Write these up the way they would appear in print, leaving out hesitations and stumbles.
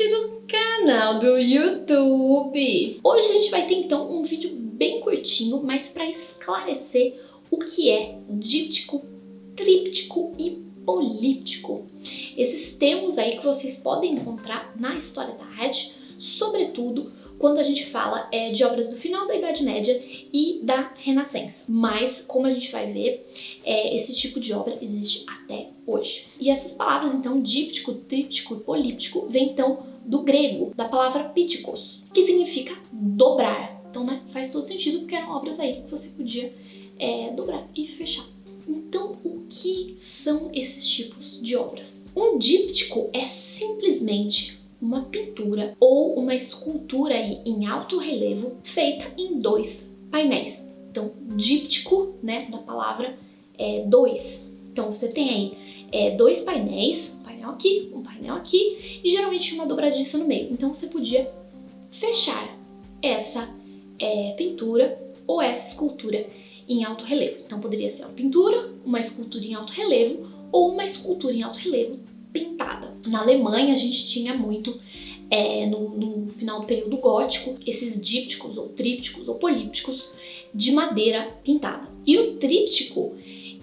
do canal do YouTube! Hoje a gente vai ter então um vídeo bem curtinho, mas para esclarecer o que é díptico, tríptico e políptico. Esses termos aí que vocês podem encontrar na história da arte, sobretudo quando a gente fala de obras do final da Idade Média e da Renascença. Mas, como a gente vai ver, esse tipo de obra existe até hoje. E essas palavras, então, díptico, tríptico e políptico, vêm então do grego, da palavra pítikos, que significa dobrar. Então, né, faz todo sentido porque eram obras aí que você podia dobrar e fechar. Então, o que são esses tipos de obras? Um díptico é simplesmente uma pintura ou uma escultura aí em alto relevo feita em dois painéis. Então, díptico, né, da palavra dois. Então, você tem aí dois painéis, um painel aqui e geralmente uma dobradiça no meio. Então, você podia fechar essa pintura ou essa escultura em alto relevo. Então, poderia ser uma pintura, uma escultura em alto relevo ou uma escultura em alto relevo pintada. Na Alemanha, a gente tinha muito, no final do período gótico, esses dípticos ou trípticos ou polípticos de madeira pintada. E o tríptico,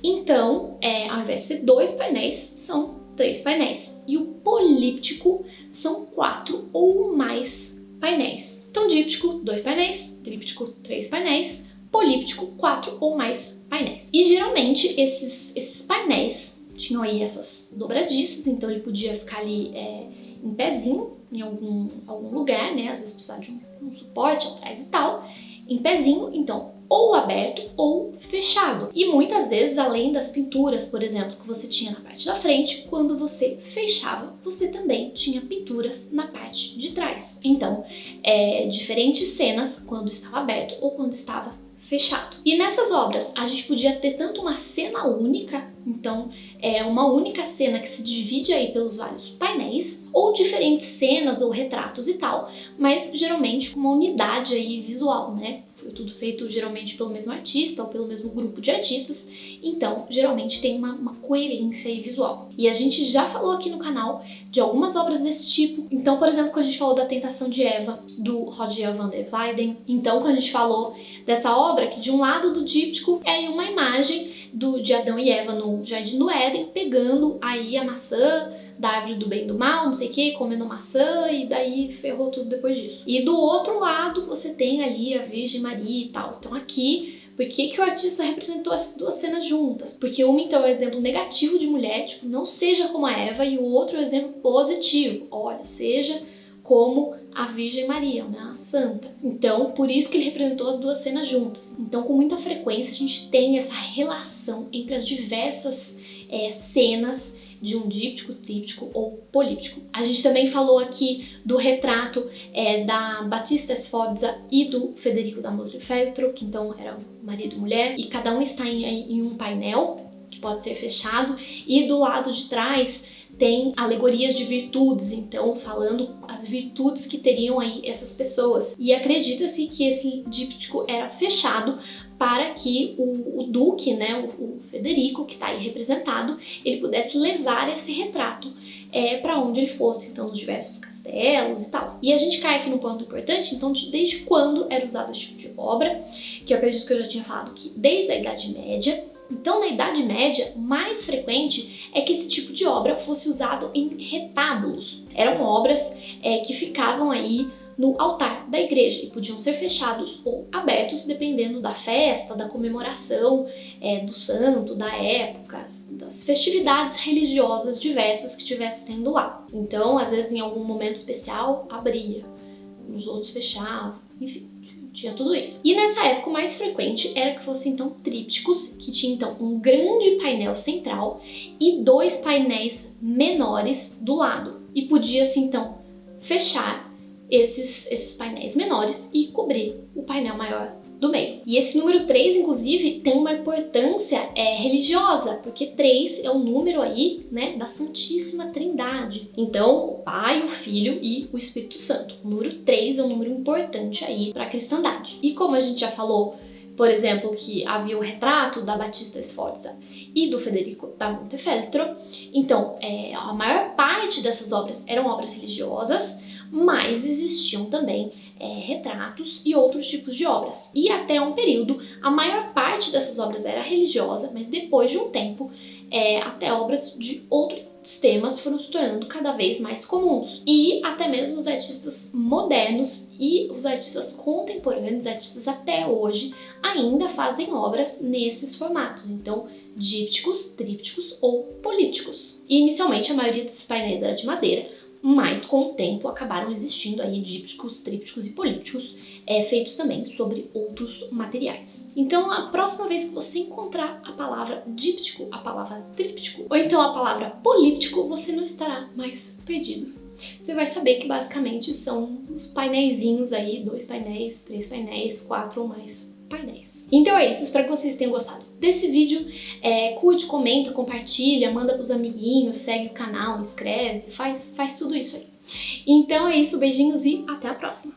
então, ao invés de ser dois painéis, são três painéis. E o políptico são 4 ou mais painéis. Então, díptico, 2 painéis, tríptico, 3 painéis, políptico, 4 ou mais painéis. E geralmente esses painéis tinham aí essas dobradiças, então ele podia ficar ali em pezinho, em algum lugar, né? Às vezes precisava de um suporte atrás e tal, em pezinho, então ou aberto ou fechado. E muitas vezes, além das pinturas, por exemplo, que você tinha na parte da frente, quando você fechava, você também tinha pinturas na parte de trás. Então, diferentes cenas quando estava aberto ou quando estava fechado. E nessas obras a gente podia ter tanto uma cena única, então uma única cena que se divide aí pelos vários painéis, ou diferentes cenas ou retratos e tal, mas geralmente com uma unidade aí visual, né? Foi tudo feito geralmente pelo mesmo artista ou pelo mesmo grupo de artistas, então geralmente tem uma coerência aí visual. E a gente já falou aqui no canal de algumas obras desse tipo. Então, por exemplo, quando a gente falou da Tentação de Eva, do Rogier van der Weyden, então quando a gente falou dessa obra que de um lado do díptico é uma imagem de Adão e Eva no Jardim do Éden, pegando aí a maçã da árvore do bem e do mal, não sei o que, comendo maçã, e daí ferrou tudo depois disso. E do outro lado você tem ali a Virgem Maria e tal. Então aqui, por que o artista representou essas duas cenas juntas? Porque uma então é um exemplo negativo de mulher, tipo, não seja como a Eva, e o outro é um exemplo positivo, olha, seja como a Virgem Maria, né, a santa. Então, por isso que ele representou as duas cenas juntas. Então, com muita frequência, a gente tem essa relação entre as diversas cenas de um díptico, tríptico ou políptico. A gente também falou aqui do retrato da Battista Sforza e do Federico da Moselifeltro, que então eram marido e mulher, e cada um está em um painel, que pode ser fechado, e do lado de trás tem alegorias de virtudes, então falando as virtudes que teriam aí essas pessoas. E acredita-se que esse díptico era fechado para que o duque, né, o Federico, que está aí representado, ele pudesse levar esse retrato para onde ele fosse, então nos diversos castelos e tal. E a gente cai aqui num ponto importante, então, desde quando era usado esse tipo de obra, que eu acredito que eu já tinha falado que desde a Idade Média. Então, na Idade Média, o mais frequente é que esse tipo de obra fosse usado em retábulos. Eram obras que ficavam aí no altar da igreja e podiam ser fechados ou abertos dependendo da festa, da comemoração do santo, da época, das festividades religiosas diversas que estivesse tendo lá. Então, às vezes, em algum momento especial, abria, os outros fechavam, enfim. Tinha tudo isso. E nessa época o mais frequente era que fossem então trípticos, que tinha então um grande painel central e 2 painéis menores do lado. E podia-se então fechar esses painéis menores e cobrir o painel maior do meio. E esse número 3, inclusive, tem uma importância religiosa, porque 3 é o número aí, né, da Santíssima Trindade. Então, o Pai, o Filho e o Espírito Santo. O número 3 é um número importante aí para a cristandade. E como a gente já falou, por exemplo, que havia o retrato da Battista Sforza e do Federico da Montefeltro, então, a maior parte dessas obras eram obras religiosas, mas existiam também retratos e outros tipos de obras. E até um período, a maior parte dessas obras era religiosa, mas depois de um tempo, até obras de outros temas foram se tornando cada vez mais comuns. E até mesmo os artistas modernos e os artistas contemporâneos, artistas até hoje, ainda fazem obras nesses formatos. Então, dípticos, trípticos ou polípticos. E inicialmente a maioria desses painéis era de madeira, mas com o tempo acabaram existindo aí dípticos, trípticos e polípticos, feitos também sobre outros materiais. Então, a próxima vez que você encontrar a palavra díptico, a palavra tríptico, ou então a palavra políptico, você não estará mais perdido. Você vai saber que basicamente são os painéisinhos aí, 2 painéis, 3 painéis, 4 ou mais painéis. Então é isso, espero que vocês tenham gostado desse vídeo. Curte, comenta, compartilha, manda pros amiguinhos, segue o canal, inscreve, faz tudo isso aí. Então é isso, beijinhos e até a próxima!